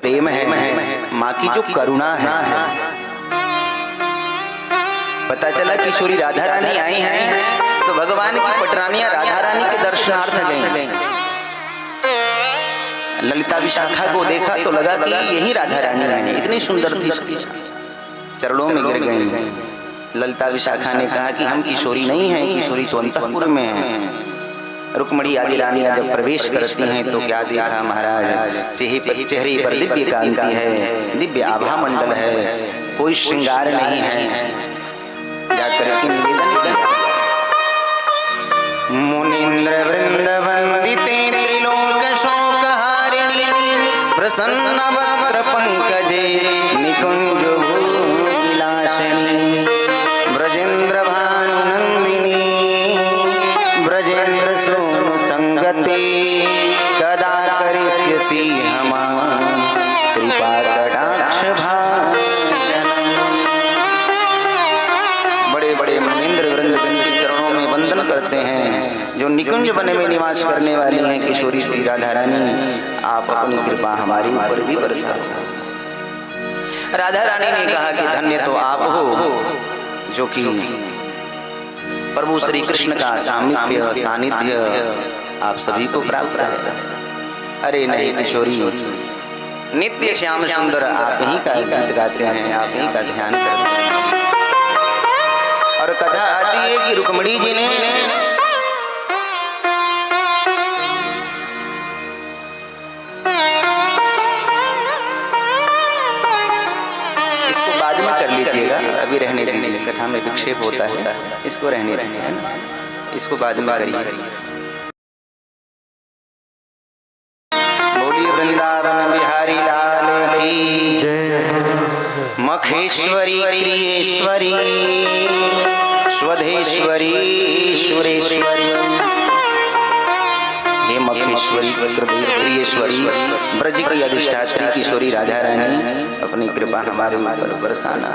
प्रेम है, माँ की जो करुणा है। पता चला किशोरी राधा रानी आई हैं तो भगवान की पटरानियां राधा रानी के दर्शनार्थ गईं। ललिता विशाखा को देखा तो लगा कि यही राधा रानी है, इतनी सुंदर थी, चरणों में गिर गई। ललिता विशाखा ने कहा कि हम किशोरी नहीं हैं, किशोरी तो अंतःपुर में है। रुक्मणी आदि रानियां जब प्रवेश करती हैं तो क्या देखा महाराज, चेहरे पर दिव्य कांति है, दिव्य आभा मंडल है, कोई श्रृंगार नहीं है। जाकर के निवेदन किया, मुनीन्द्र वृंद वंदिते त्रिलोक शोकहारिणी प्रसन्न वक्त्र पंकजे निकुंज भूविलासिनी ब्रजेंद्र भानुनंदिनी ब्रजेंद्र सोनु संगति कदा करिष्यसि हमा कृपा कटाक्ष भाजन। बड़े बड़े मुनीन्द्र वृंद जिनके चरणों में वंदन करते हैं, जो निकुंज वन में निवास करने वाली हैं किशोरी श्री राधा रानी, आप अपनी कृपा हमारे ऊपर भी बरसा। राधा रानी ने कहा कि धन्य तो आप हो जो कि प्रभु श्री कृष्ण का सामीप्य सानिध्य आप सभी को प्राप्त है। अरे नहीं किशोरी, नित्य श्याम सुंदर आप ही का गीत गाते हैं, आप ही का ध्यान करते हैं। और कथा आती है कि रुक्मणी जी ने इसको बाद में कर लीजिएगा, अभी रहने दीजिए, कथा में विक्षेप होता है, इसको रहने दीजिए, इसको बाद में करिए। बोलिए वृंदावन बिहारी लाल की जय। मखेश्वरी प्रियेश्वरी स्वधेश्वरी सुरेश्वरी, हे मखेश्वरी प्रियेश्वरी ब्रज की अधिष्ठात्री किशोरी राधा रानी, अपनी कृपा हमारे ऊपर बरसाना।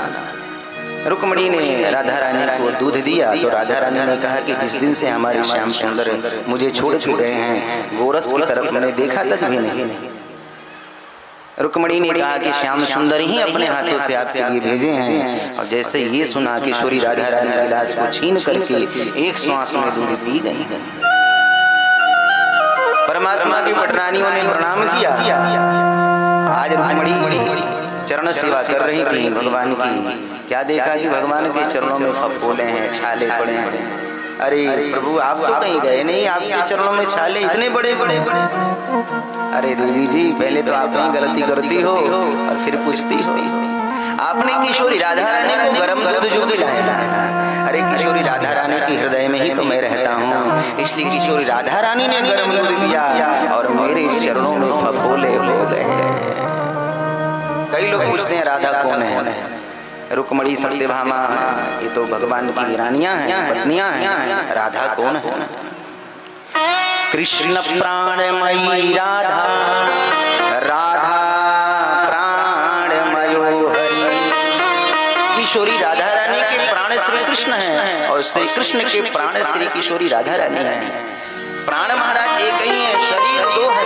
रुक्मणी ने राधा रानी को दूध दिया तो राधा रानी ने कहा कि जिस दिन से हमारे श्याम सुंदर मुझे छोड़ के गए हैं, गोरस की तरफ मैंने देखा तक भी नहीं। रुक्मणी ने कहा कि श्याम सुंदर ही अपने हाथों से आपके लिए भेजे हैं। और जैसे ये सुना किशोरी राधा रानी गिलास को छीन करके एक श्वास में दूध पी गई। परमात्मा की पटरानियों ने प्रणाम किया। आज रुक्मणी चरण सेवा कर रही थी भगवान की, क्या देखा कि भगवान के चरणों में फफोले हैं, छाले पड़े हैं। अरे प्रभु आप तो कहीं गए नहीं, आपके चरणों में छाले इतने बड़े बड़े। अरे देवी जी, पहले तो आप ही गलती करती हो और फिर पूछती हो। आपने किशोरी राधा रानी को गरम दूध जो पिलाया। अरे किशोरी राधा रानी के हृदय में ही तो मैं रहता हूँ, इसलिए किशोरी राधा रानी ने गरम दूध दिया और मेरे चरणों में फफोले हो गए। कई लोग पूछते हैं राधा कौन है? रुक्मणी सत्यभामा ये तो भगवान की रानियां हैं, पत्नियां हैं। राधा कौन है? कृष्ण प्राणमयी राधा, राधा प्राणमयो हरि। किशोरी राधा रानी के प्राण श्री कृष्ण हैं और श्री कृष्ण के प्राण श्री किशोरी राधा रानी हैं। प्राण महाराज एक ही है, शरीर दो है।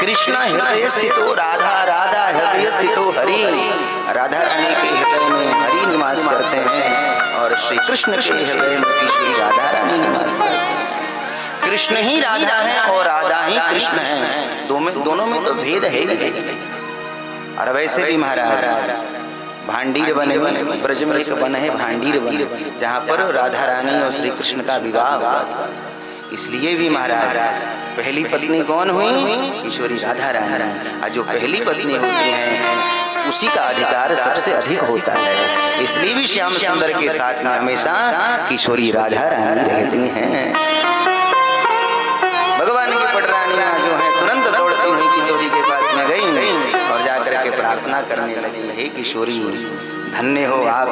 कृष्ण हृदय स्थितो राधा, राधा हृदय स्थितो हरि। राधा रानी के हृदय में हरि निवास करते हैं और श्री कृष्ण के हृदय में किशोरी राधा रानी निवास करते हैं। कृष्ण ही राधा है और राधा ही कृष्ण है, दोनों में तो भेद है ही। और वैसे भी महाराज भांडीर वन, ब्रज में एक वन है भांडीर वन, जहाँ पर राधा रानी और श्री कृष्ण का विवाह हुआ था। इसलिए भी महाराज पहली पत्नी कौन हुई? किशोरी राधा रानी। और जो पहली पत्नी होती है उसी का अधिकार सबसे अधिक होता है। इसलिए भी श्याम सुंदर के साथ में हमेशा किशोरी राधा रानी रहती हैं। भगवान की पटरानियां जो है तुरंत दौड़ती हुई किशोरी के पास में गई और जाकर के प्रार्थना करने लगी, हे किशोरी धन्य हो आप,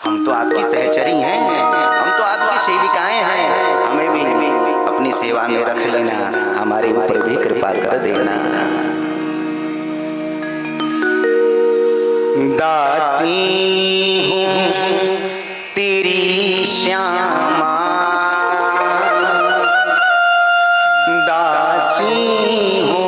हम तो आपकी सहचरी हैं, हम तो आपकी सेविकाएं हैं, हमें भी अपनी सेवा में रख लेना, हमारे ऊपर भी कृपा कर देना। दासी हूँ तेरी श्यामा, दासी हूँ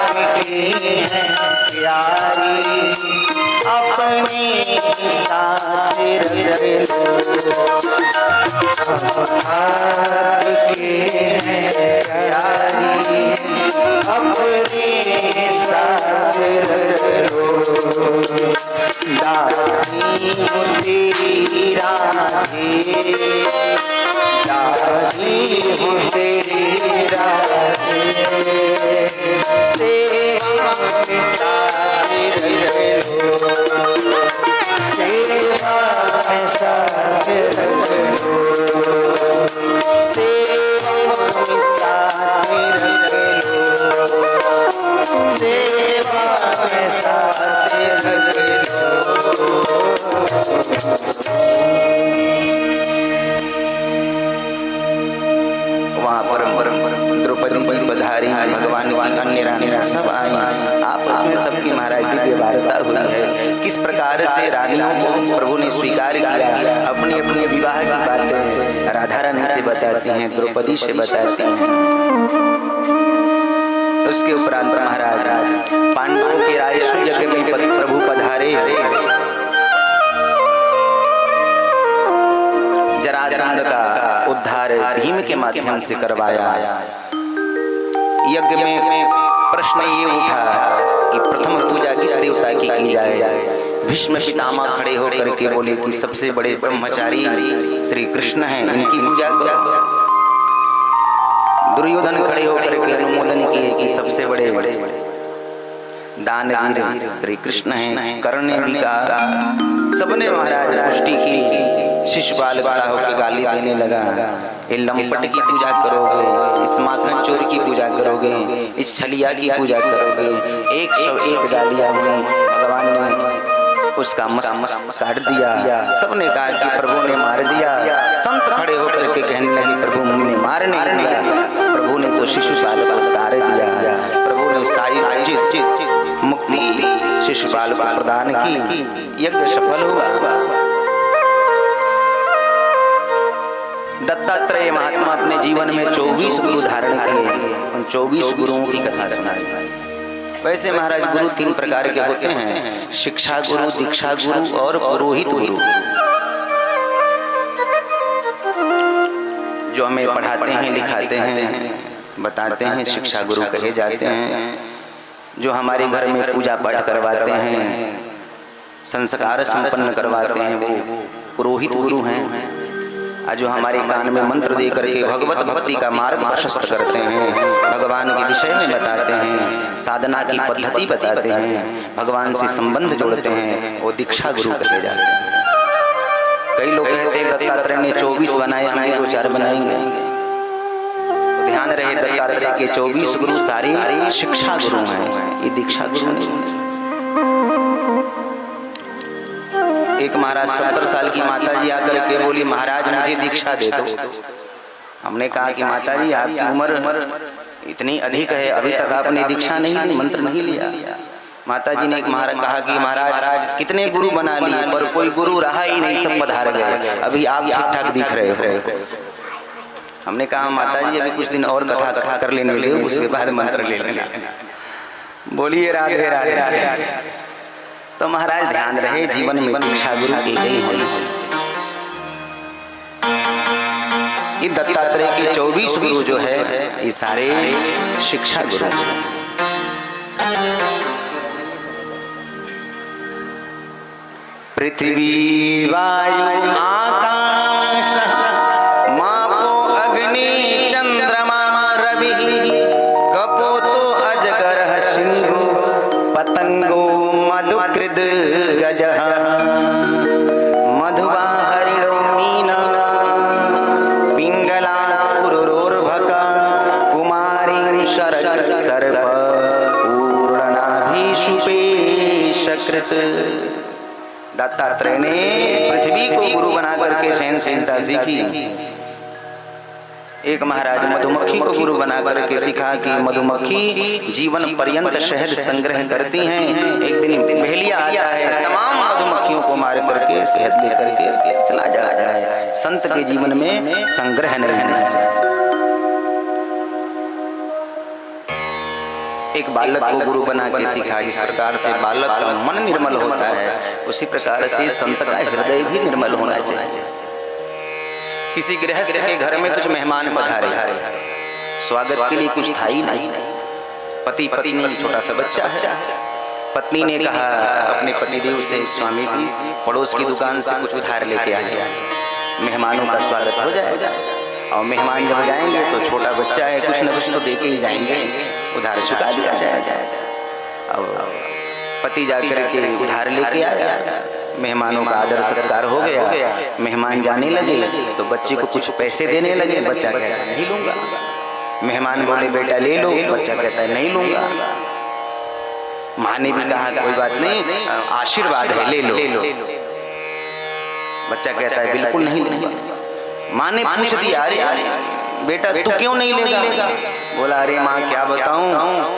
आपकी हैं प्यारी, अपने साथ रख लो। आपकी हैं प्यारी, अपने साथ रख लो। दासी हूँ तेरी राधे, दासी हूँ तेरी राधे, सेवा में साथ रख लो, सेवा में साथ रख लो, सेवा में साथ रख लो, सेवा में साथ रख लो। वहाँ परम द्रौपदी जी पधारी, भगवान की अन्य रानियां सब आई, आपस में सबकी महाराज दिव्य वार्ता हुई है। किस प्रकार से रानियों को प्रभु ने स्वीकार किया, अपनी अपनी विवाह की बातें राधा रानी से बताती हैं, द्रौपदी से बताती हैं। उसके उपरांत महाराज पांडवों के रायसु यज्ञ में प्रभु पधारे, जरासंध का उद्धार भीम के माध्यम से करवाया। यज्ञ में प्रश्न ये उठा कि प्रथम पूजा किस देवता की जाए। भीष्म पितामह खड़े होकर के बोले कि सबसे बड़े ब्रह्मचारी श्री कृष्ण हैं, इनकी पूजा करो। दुर्योधन खड़े होकर के अनुमोदन किए कि सबसे बड़े दानवीर श्री कृष्ण हैं। कर्ण ने भी कहा, सबने महाराज पुष्टि की। शिशुपाल खड़ा होकर गाली देने लगा, ये लंपट की पूजा करोगे, इस माखन चोर की पूजा करोगे, इस छलिया की पूजा करोगे। एक गालियां हुई, भगवान ने उसका मस काट दिया। सबने कहा कि प्रभु ने मार दिया। संत खड़े होकर के कहने लगे, प्रभु ने मार नहीं दिया, प्रभु ने तो शिशुपाल को उतार दिया। प्रभु ने सारी मुक्ति शिशुपाल को प्रदान की, यज्ञ सफल हुआ। दत्तात्रेय महात्मा अपने जीवन में 24 गुरु धारण किए, उन 24 गुरुओं की कथा सुनाई। वैसे महाराज गुरु 3 प्रकार के होते हैं, शिक्षा गुरु, दीक्षा गुरु और पुरोहित गुरु। जो हमें पढ़ाते हैं, लिखाते हैं, बताते हैं, शिक्षा गुरु कहे जाते हैं। जो हमारे घर में पूजा पाठ करवाते हैं, संस्कार संपन्न करवाते हैं, वो पुरोहित गुरु हैं। जो हमारे कान में मंत्र दे करके भगवत भक्ति का मार्ग प्रशस्त करते हैं, भगवान के विषय में बताते हैं, साधना की पद्धति बताते हैं, भगवान से संबंध जोड़ते हैं, वो दीक्षा गुरु कहे जाते हैं। कई लोग कहते हैं दत्तात्रेय ने 24 बनाए, हम 2-4 बनाएंगे। तो ध्यान रहे, दत्तात्रेय के 24 गुरु सारे शिक्षा गुरु हैं, ये दीक्षा गुरु नहीं। एक महाराज 70 साल की माता जी आकर के बोली, महाराज मुझे दीक्षा दे दो। हमने कहा कि माता जी आपकी उम्र इतनी अधिक है, अभी तक आपने दीक्षा नहीं ली, मंत्र नहीं लिया। माता जी ने कहा कि महाराज कितने गुरु बना लिए पर कोई गुरु रहा ही नहीं, सब पधार गए, अभी आप ठीक ठाक दिख रहे हो। हमने कहा माता जी अभी कुछ दिन और कथा कर लेने ले, उसके बाद मंत्र ले लेना। बोलिए राधे राधे राधे। तो महाराज ध्यान रहे, जीवन में दीक्षा गुरु एक ही होनी चाहिए। ये दत्तात्रेय के 24 गुरु जो है, ये सारे शिक्षा गुरु हैं। पृथ्वी वायु आकाश मापो अग्नि चंद्रमा रवि कपोतो अजगर सिंधु पतंगो मधुकृद गजः मधुवा हरिणो मीना पिंगला पुरुरोर्भका कुमारी शरद सर्प पूर्णनाभिषुपेशकृत। दत्तात्रेय ने पृथ्वी को गुरु बना करके सहनशीलता सीखी। एक महाराज मधुमक्खी को गुरु बना करके सीखा कि मधुमक्खी जीवन पर्यंत शहद संग्रह करती हैं। एक दिन भेलिया आता है, तमाम मधुमक्खियों को मार करके शहद लेकर के चला जाता है। संत के जीवन में संग्रह नहीं होना चाहिए। एक बालक को गुरु बना के सिखा, जिस प्रकार से बालक का मन निर्मल होता है उसी प्रकार से संत का हृदय भी निर्मल होना चाहिए। किसी गृहस्थ के घर में कुछ मेहमान पधारे, स्वागत के लिए कुछ था ही नहीं, पति पत्नी छोटा सा बच्चा है। पत्नी ने कहा अपने पतिदेव से, स्वामी जी पड़ोस की दुकान से कुछ उधार लेके आ जाए, मेहमानों का स्वागत हो जाएगा। और मेहमान जब जाएंगे तो छोटा बच्चा है, कुछ न कुछ तो दे के ही जाएंगे, उधार चुका दिया जाएगा। अब पति जाकर के उधार लेके आया, मेहमानों का आदर सत्कार हो गया, मेहमान जाने लगे तो बच्चे को कुछ पैसे देने लगे। बच्चा कहता है नहीं लूंगा। मेहमान बोले बेटा ले लो, बच्चा कहता है नहीं लूंगा। माँ ने भी कहा कोई बात नहीं, आशीर्वाद है ले लो। बच्चा कहता है बिल्कुल नहीं लूंगा। माँ ने पूछ दिया अरे बेटा तू क्यों नहीं लेगा? बोला अरे माँ क्या बताऊं,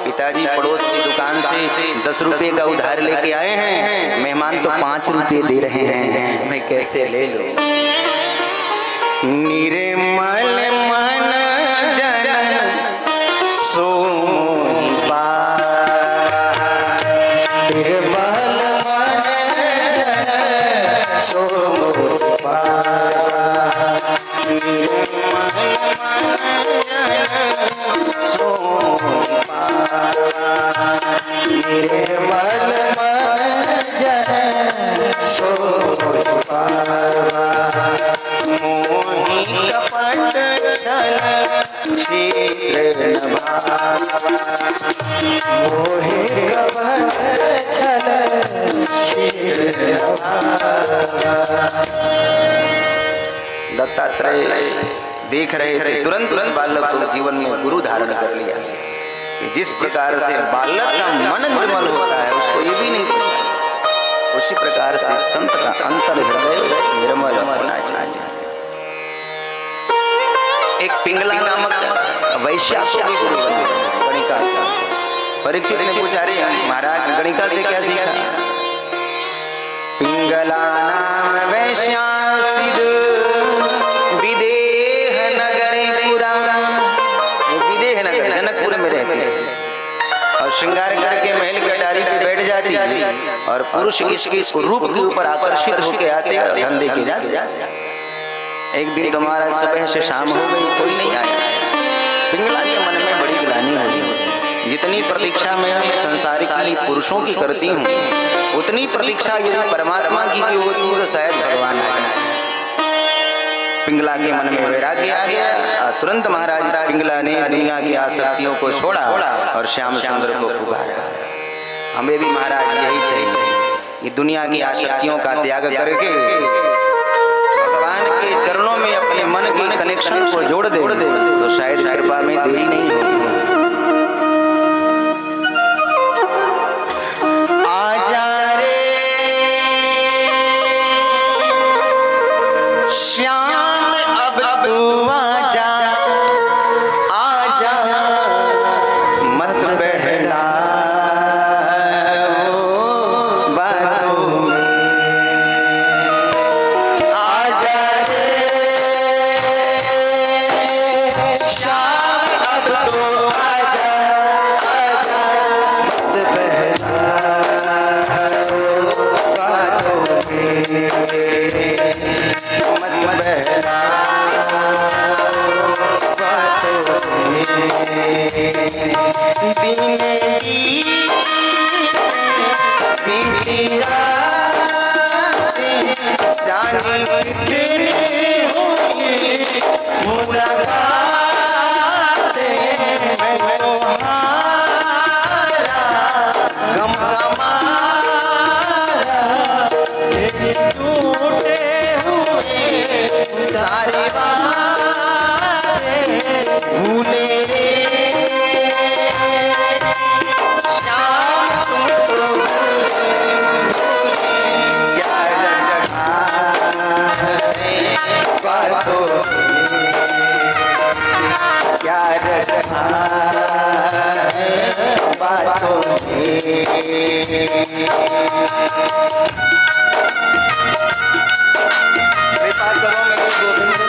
पिताजी पड़ोस की दुकान से 10 रुपए का उधार लेके आए हैं, मेहमान तो 5 रुपए दे रहे हैं, मैं कैसे ले लूं? निर्मल मन जन सोई पाया, निर्मल मन जन सोई पाया, मोही कपट छल छीर दत्तात्रेय देख रहे थे, तुरंत उस बालक को जीवन में गुरु धारण कर लिया। जिस प्रकार से बालक का मन निर्मल होता है उसको ये भी नहीं पता, उसी प्रकार से संत का अंतर हृदय निर्मल होना चाहिए। एक पिंगला नामक वैश्य को भी गुरु बने गणिका। परीक्षित ने पूछा अरे महाराज गणिका से क्या सीखा? पिंगला नाम वैश्य श्रृंगार करके महल कटारी पे बैठ जाती और पुरुष इसके रूप के ऊपर आकर्षित होकर आते धंधे के जाते। एक दिन तुम्हारा सुबह से शाम हो गई, कोई नहीं आया। पिंगला के मन में बड़ी ग्लानि हुई। जितनी प्रतीक्षा मैं संसारिक पुरुषों की करती हूँ उतनी प्रतीक्षा यदि परमात्मा की होती तो शायद भगवान आए। पिंगला के मन में वैराग्य आ गया। तुरंत महाराज पिंगला ने दुनिया की आसक्तियों को छोड़ा और श्याम सुंदर को पुकारा। हमें भी महाराज यही चाहिए, ये दुनिया की आसक्तियों का त्याग करके भगवान के चरणों में अपने मन के कनेक्शन को जोड़ दे तो शायद कृपा में देरी नहीं होगी। सारे भूले श्याम तुम तो क्या बातों कृपा करो मेरे गोविंद।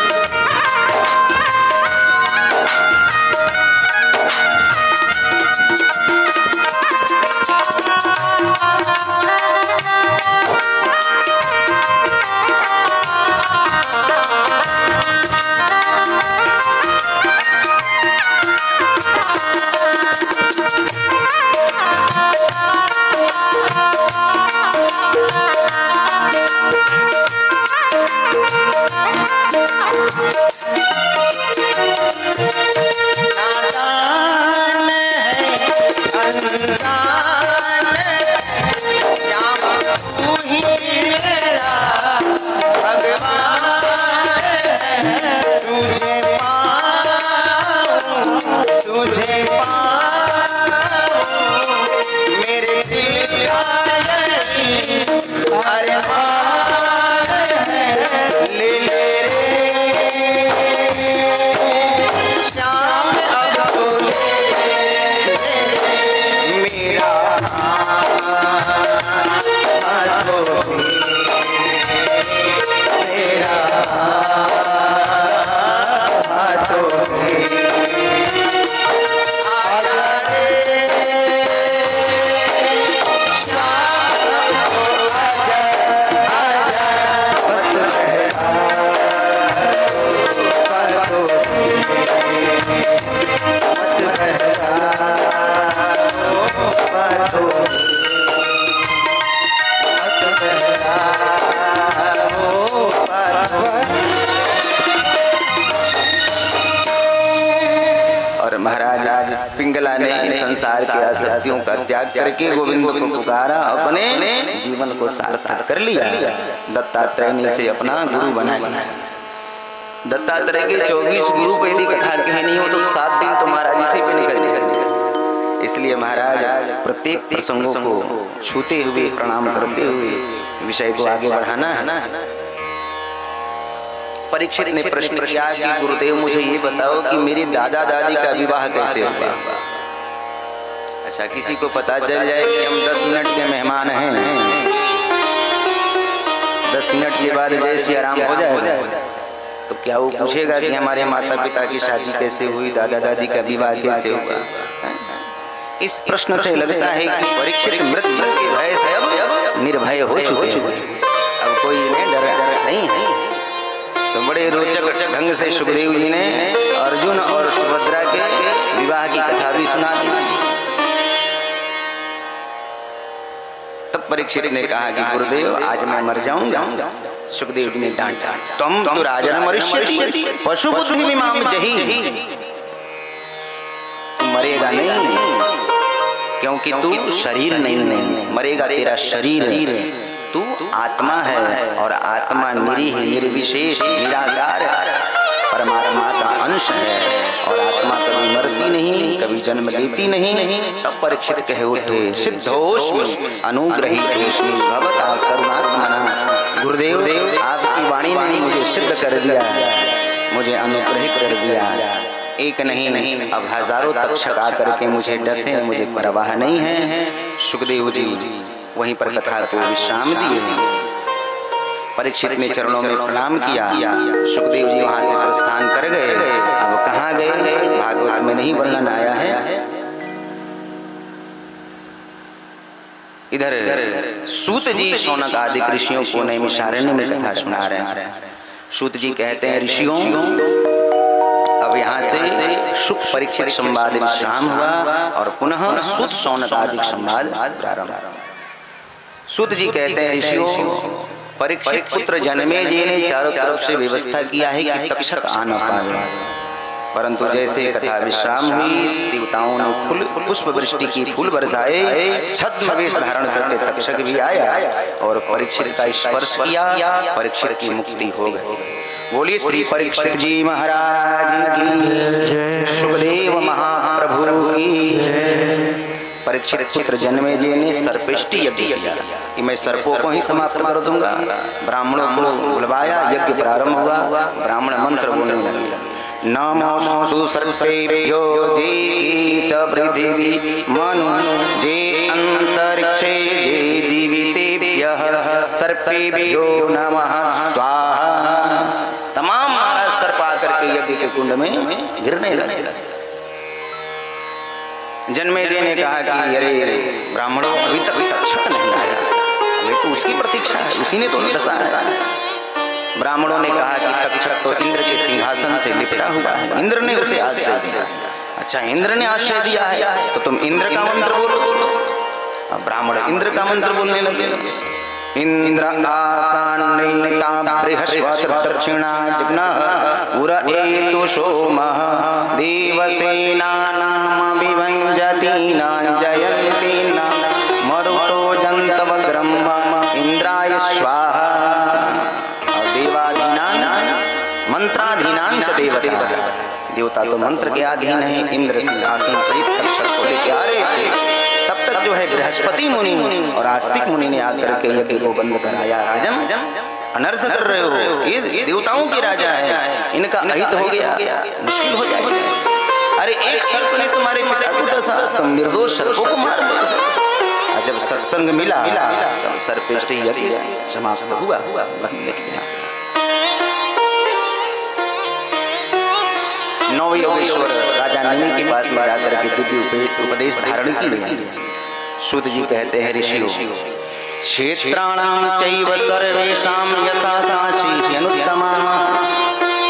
नादान है अनजान श्याम तू ही मेरा भगवान है। तुझे पाऊं मेरे दिल का अरमान है। ले ले रे श्याम अब तो ले मेरा हाथों मेरा हाथों आजा रे और महाराज पिंगला ने संसार की आसक्तियों का त्याग करके गोविंद को पुकारा, अपने जीवन को सार्थक कर लिया। दत्तात्रेय ने इसे अपना गुरु बना लिया। दत्तात्रेय के 24 गुरु को यदि कथा कहनी हो तो 7 दिन तो महाराज इसी पे निकल जाएगा। इसलिए महाराज प्रत्येक प्रसंगों को छूते हुए प्रणाम करते हुए विषय को आगे बढ़ाना है ना। परीक्षित ने प्रश्न किया कि गुरुदेव मुझे ये बताओ कि मेरे दादा दादी का विवाह कैसे हुआ। अच्छा, किसी को पता चल जाए कि हम 10 मिनट के मेहमान हैं, 10 मिनट के बाद जय श्री राम हो जाएगा, तो क्या वो पूछेगा कि हमारे माता पिता की शादी कैसे हुई, दादा दादी का विवाह कैसे हुआ। इस प्रश्न से लगता है कि परीक्षित मृत्यु के भय से अब निर्भय हो चुके हैं, अब कोई इन्हें डर नहीं है। तो बड़े रोचक ढंग से सुखदेव जी ने अर्जुन और सुभद्रा के विवाह की कथा भी सुना दी। तब परीक्षित ने कहा कि गुरुदेव आज मैं मर जाऊंगा। सुखदेव जी ने डांटा, तुम तो राजन मरिष्यति पशु बुद्धि मिमाम जहि। मरेगा नहीं, क्योंकि तू शरीर नहीं मरेगा, तेरा शरीर तू आत्मा है और आत्मा निरीह निर्विशेष निराकार परमात्मा का अंश है और आत्मा कभी मरती नहीं, कभी जन्म लेती नहीं। तब परीक्षित कहे उठे, सिद्धोस्मि अनुग्रहीतोस्मि भवता करुणात्मना। गुरुदेव आपकी वाणी ने मुझे सिद्ध कर दिया, मुझे अनुग्रहित कर दिया। एक नहीं अब हजारों तक्षक आकर के मुझे डसे, मुझे परवाह नहीं है। सुखदेव जी वहीं पर कथा को विश्राम दिए। परीक्षित ने चरणों में प्रणाम किया। सुखदेव जी वहां से प्रस्थान कर गए। अब कहाँ गए भागवत में नहीं वर्णन आया है। इधर सूत जी शौनक आदि ऋषियों को नैमिषारण्य में कथा सुना रहे हैं। सूत जी कहते हैं, ऋषियों अब यहाँ से सुख परीक्षित संवाद विश्राम हुआ और पुनः सूत शौनक आदि संवाद प्रारंभ। सूत जी कहते हैं, ऋषियों परीक्षित पुत्र जन्मेजय ने चारों तरफ से व्यवस्था किया है कि तक्षक आ न पाए, परंतु जैसे कथा विश्राम हुई देवताओं ने फूल पुष्प वृष्टि की फूल बरसाए, छद्म वेश धारण करके तक्षक भी आया और परीक्षित का स्पर्श किया, परीक्षित की मुक्ति हो गई। बोलिए श्री परीक्षित जी महाराज की जय, सुखदेव महाप्रभु की जय। परीक्षित पुत्र जन्मेजय ने सर्पेष्टि यज्ञ किया कि मैं सर्पों को ही समाप्त कर दूंगा। ब्राह्मणों को बुलवाया, यज्ञ प्रारंभ हुआ, ब्राह्मण मंत्र बोलने लगे, नमोस्तु सर्पेभ्यो देहि च पृथिवी मनु जे अंतरिक्षे जे दिवि तेभ्यः सर्पेभ्यो नमः स्वाहा। तमाम महाराज सर्प आकर के यज्ञ के कुंड में गिरने लगे। जन्मेजय ने कहा कि अरे ब्राह्मणों अभी तक तक्षक नहीं आया, अभी तो उसकी प्रतीक्षा है, उसी ने तो दशा है। ब्राह्मणों ने कहा कि तक्षक तो इंद्र के सिंहासन से लिपटा हुआ है, इंद्र ने उसे आश्रय दिया। अच्छा, इंद्र ने आश्रय दिया है तो तुम इंद्र का मंत्र बोलो। अब ब्राह्मण इंद्र का मंत्र बोलने लगे। इंद्र आसान्नेता बृहस्पति दक्षिणा जग्नः पुर एतु सोमः देवसेनानां विभञ्जतीनां जयन्तीनां मरुतो जन्तवग्रं इंद्राय स्वाहा। और देवादीनां मंत्राधीनां च देवता, देवता तो मंत्र के अधीन है। इंद्र सिंहासन सहित कक्षक को लेके आ रहे थे, तब तक जो है बृहस्पति मुनि और आस्तिक मुनि ने आकर के यज्ञ को बंद कराया। राजन अनर्थ कर रहे हो, ये देवताओं के राजा है, इनका अहित हो गया, मुश्किल हो जाएगा। अरे एक सर्प ने तुम्हारे पिता को डसा, तुम निर्दोष सर्पों को मार दो। जब सत्संग मिला तो सर्पेष्टि यज्ञ समाप्त हुआ। नौ योगेश्वर राजा निमि के पास में जाकर के दिव्य उपदेश धारण की। सूत जी कहते हैं, ऋषियों क्षेत्राणां चैव सर्वेषां यथा काशी अनुत्तमा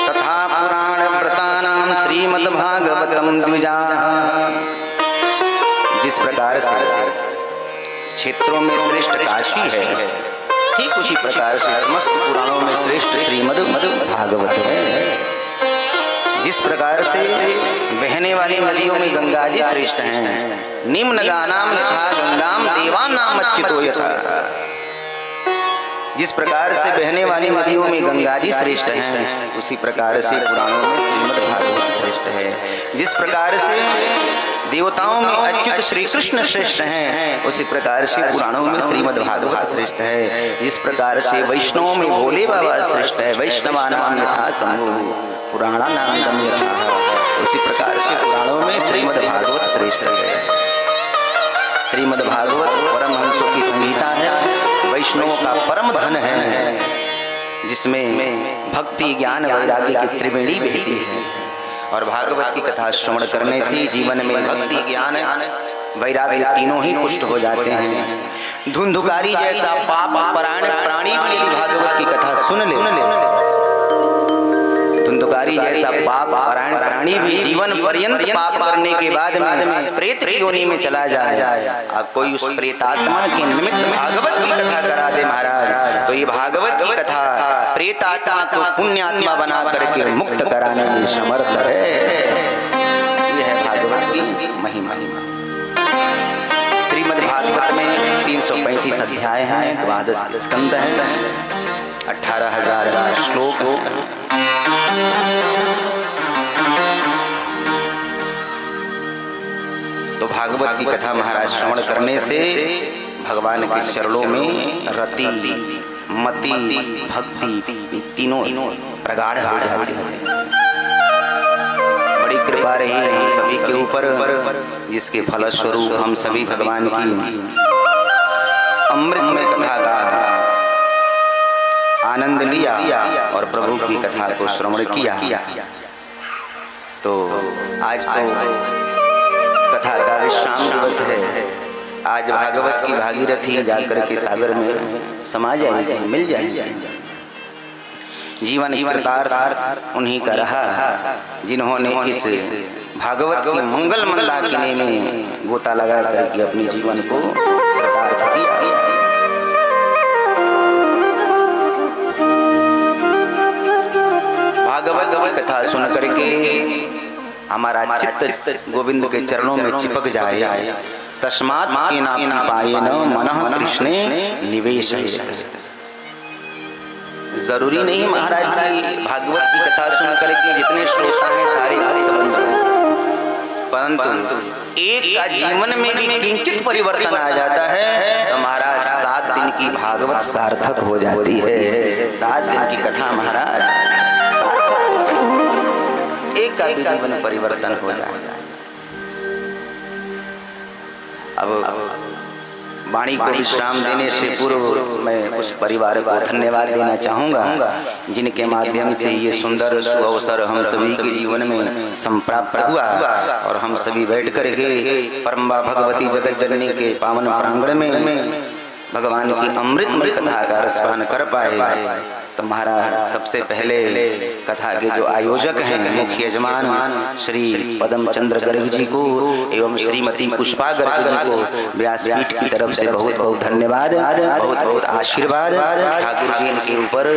तथा पुराण व्रतानां श्रीमद्भागवतम द्विजा। जिस प्रकार से क्षेत्रों में श्रेष्ठ काशी है, ठीक उसी प्रकार से समस्त पुराणों में श्रेष्ठ श्रीमद्भागवत है। जिस प्रकार से बहने वाली नदियों में गंगा जी श्रेष्ठ हैं, निम्नगानाम यथा गंगाम देवानाम अच्युतो यथा। जिस प्रकार से बहने वाली नदियों में गंगा जी श्रेष्ठ हैं, उसी प्रकार से पुराणों में श्रीमद्भागवत श्रेष्ठ है। जिस प्रकार से देवताओं में अच्युत श्री कृष्ण श्रेष्ठ हैं, उसी प्रकार से पुराणों में श्रीमद्भागवत श्रेष्ठ है। जिस प्रकार से वैष्णवों में भोले बाबा श्रेष्ठ है, वैष्णवानाम यथा शंभु पुराणानाम यथा, उसी प्रकार से पुराणों में श्रीमद्भागवत श्रेष्ठ है। श्रीमद्भागवत परमहंसों की संगीता है, वैष्णवों का परम धन है, जिसमें भक्ति ज्ञान वैराग्य की त्रिवेणी बहती है। और भागवत की कथा श्रवण करने से जीवन में भक्ति ज्ञान वैराग्य तीनों ही पुष्ट हो जाते हैं। धुंधुकारी जैसा पाप परायण प्राणी भी यदि भागवत की कथा सुन ले, धुंधुकारी जैसा पाप परायण प्राणी भी जीवन पर्यंत पाप करने के बाद में प्रेत योनि में चला जाए, अब कोई उस प्रेतात्मा के निमित्त भागवत की कथा करा दे महाराज, तो ये भागवत की कथा प्रेतात्मा को पुण्यात्मा बना करके मुक्त कराने में समर्थ है। यह है भागवत की महिमा। श्रीमद्भागवत में 335 अध्याय हैं, 12 स्कंद हैं, 18,000 श्लोक। तो भागवत की कथा महाराज श्रवण करने से भगवान के चरणों में रति मति भक्ति तीनों प्रगाढ़ हो जाती है। बड़ी कृपा रही हम सभी के ऊपर, जिसके फलस्वरूप हम सभी भगवान की अमृतमय कथा का आनंद लिया और प्रभु की कथा को श्रवण किया। तो आज तो कथा का विश्राम दिवस है। आज भागवत की भागीरथी जाकर के सागर में समा जाएगी, मिल जाएगी। जीवन कृतार्थ उन्हीं का रहा जिन्होंने इस भागवत के मंगल मंदाकिनी में गोता लगा करके अपने जीवन को कृतार्थ किया। भागवत की कथा सुन करके हमारा चित्त गोविंद के चरणों में चिपक जाए। तस्मात् केनापि पायेन मनः कृष्णे निवेशयेत्। जरूरी नहीं महाराज की भागवत की कथा सुन करके जितने श्रोता हैं सारे भक्त बन जाए, परंतु एक का जीवन में भी किंचित परिवर्तन आ जाता है तो महाराज 7 दिन की भागवत सार्थक हो जाती है। 7 दिन की कथा महाराज एक का भी जीवन परिवर्तन हो जाएगा। अब वाणी को विश्राम देने से पूर्व मैं उस परिवार को धन्यवाद देना चाहूँगा जिनके माध्यम से ये सुंदर सुअवसर हम सभी के जीवन में संप्राप्त हुआ और हम सभी बैठ कर के परम्बा भगवती जगत जननी के पावन प्रांगण में भगवान की अमृतमय कथा का रसपान कर पाए। तो महाराज सबसे पहले कथा के जो आयोजक हैं, मुख्य यजमान श्री पदम चंद्र गर्ग जी को एवं श्रीमती पुष्पा गर्ग जी को व्यासपीठ की तरफ से बहुत बहुत धन्यवाद, बहुत बहुत आशीर्वाद। ठाकुर जी इनके ऊपर,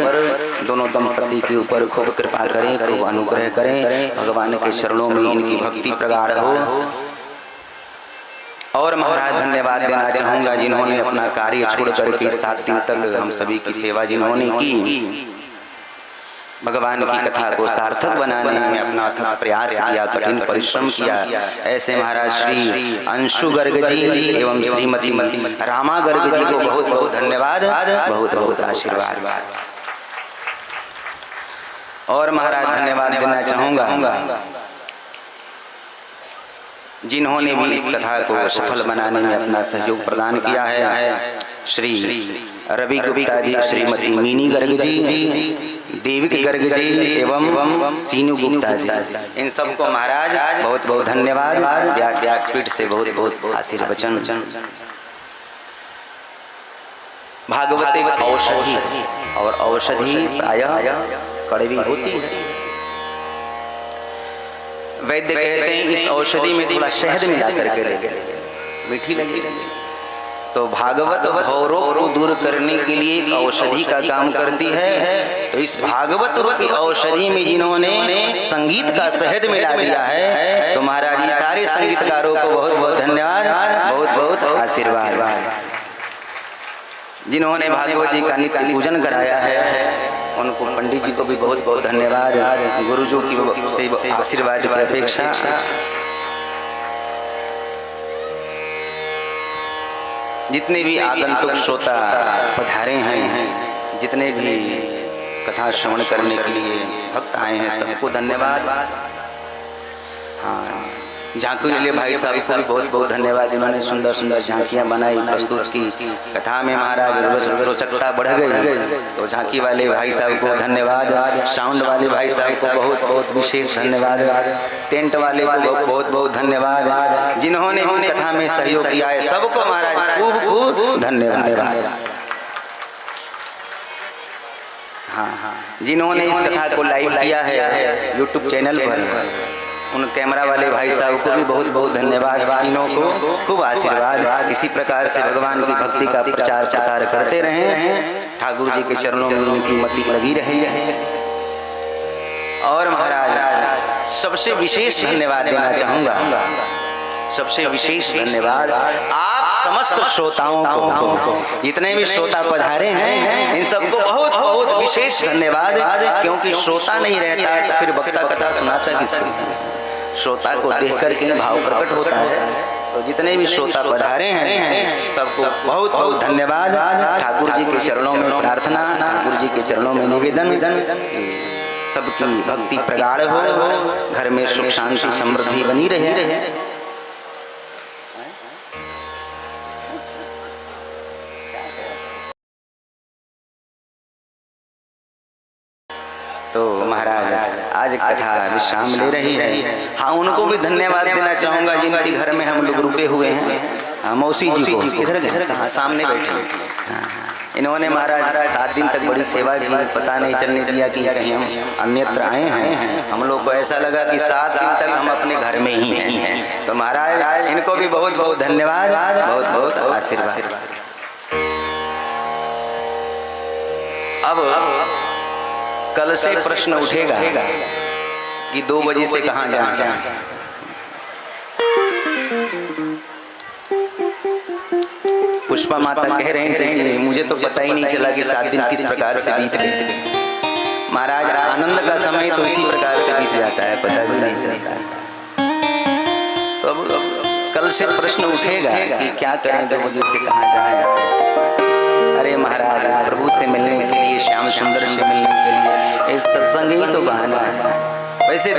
दोनों दंपति के ऊपर खूब कृपा करें, खूब अनुग्रह करें, भगवान के चरणों में इनकी भक्ति प्रगाढ़ हो। और महाराज धन्यवाद देना चाहूँगा जिन्होंने अपना कार्य छोड़ करके 7 दिन तक हम सभी की सेवा जिन्होंने की, भगवान की कथा को सार्थक बनाने में अपना अथक प्रयास किया, कठिन परिश्रम किया। ऐसे महाराज श्री अंशु गर्ग जी एवं श्रीमती रामा गर्ग जी को बहुत बहुत धन्यवाद, बहुत बहुत आशीर्वाद। और महाराज धन्यवाद देना चाहूँगा जिन्होंने भी इस कथा को सफल बनाने में अपना सहयोग प्रदान किया है, श्री रवि गुप्ता जी, श्रीमती मीनी गर्ग जी, देविक गर्ग जी एवं सीनू गुप्ता जी, इन सबको महाराज बहुत बहुत धन्यवाद, व्यासपीठ से बहुत बहुत आशीर्वचन। भागवत एक औषधि, और औषधि प्रायः कड़वी होती है। वैद्य कहते हैं इस औषधि में थोड़ा शहद मिला करके लगे, मीठी लगी। तो भागवत भवरोग को दूर करने के लिए एक औषधि का काम करती है। तो इस भागवत रूपी औषधि में जिन्होंने संगीत का शहद मिला दिया है, तो महाराज जी सारे संगीतकारों को बहुत बहुत धन्यवाद, बहुत बहुत आशीर्वाद। जिन्होंने भागवत जी का नित्य पूजन कराया है उनको पंडित जी को भी बहुत बहुत धन्यवाद, गुरुजों की से आशीर्वाद की अपेक्षा। जितने भी आगंतुक श्रोता पधारे हैं, जितने भी कथा श्रवण करने के लिए भक्त आए हैं, सबको धन्यवाद। हाँ, झांकी के लिए भाई साहब को भी बहुत बहुत धन्यवाद, जिन्होंने सुंदर सुंदर झांकियाँ बनाई, प्रस्तुत की। कथा में महाराज रोचकता बढ़ गई, तो झांकी वाले भाई साहब को धन्यवाद, साउंड वाले भाई साहब को बहुत बहुत विशेष धन्यवाद, टेंट वाले को बहुत बहुत धन्यवाद, जिन्होंने भी कथा में सहयोग किया है, सबको महाराज खूब खूब धन्यवाद। हाँ, जिन्होंने इस कथा को लाइव किया है यूट्यूब चैनल पर, उन कैमरा वाले भाई साहब को भी बहुत बहुत धन्यवाद, तीनों को खूब आशीर्वाद। इसी प्रकार से भगवान की भक्ति का प्रचार प्रसार करते रहें, ठाकुर जी के चरणों में उनकी मति लगी रही है। और महाराज सबसे विशेष धन्यवाद देना चाहूँगा, सबसे विशेष धन्यवाद आप समस्त श्रोताओं को, जितने भी श्रोता पधारे हैं इन सबको बहुत बहुत विशेष धन्यवाद। क्योंकि श्रोता नहीं रहता है तो फिर वक्ता कथा सुनाता किसको? श्रोता को देख करके भाव प्रकट होता है। तो जितने भी श्रोता पधारे हैं सबको बहुत बहुत धन्यवाद। ठाकुर जी के चरणों में प्रार्थना, ठाकुर जी के चरणों में निवेदन, सबकी भक्ति प्रगाढ़ हो, घर में सुख शांति समृद्धि बनी रहे। तो महाराज आज कथा विश्राम ले रही है। हाँ, उनको भी धन्यवाद देना चाहूँगा जिनके घर में हम लोग रुके हुए हैं। मौसी जी को इधर गए, सामने बैठे। इन्होंने महाराज 7 दिन तक बड़ी सेवा की, पता नहीं चलने दिया कि कहीं हम अन्यत्र आए हैं। हम लोग को ऐसा लगा कि 7 दिन तक हम अपने घर में ही हैं। तो महाराज इनको भी बहुत बहुत धन्यवाद, बहुत बहुत आशीर्वाद। अब कल से प्रश्न उठेगा कि 2 बजे से कहाँ जाना। पुष्पा माता कह रहे थे कि मुझे तो पता ही नहीं चला कि 7 दिन किस प्रकार से बीत गए। महाराज आनंद का समय तो इसी प्रकार से बीत जाता है, पता भी नहीं चलता है। तो अब कल से प्रश्न उठेगा कि क्या करें, 2 बजे से कहाँ जाए। अरे महाराज प्रभु से मिलने के लिए, श्याम सुंदर से मिलने के लिए एक सत्संग ही तो बहाना है। वैसे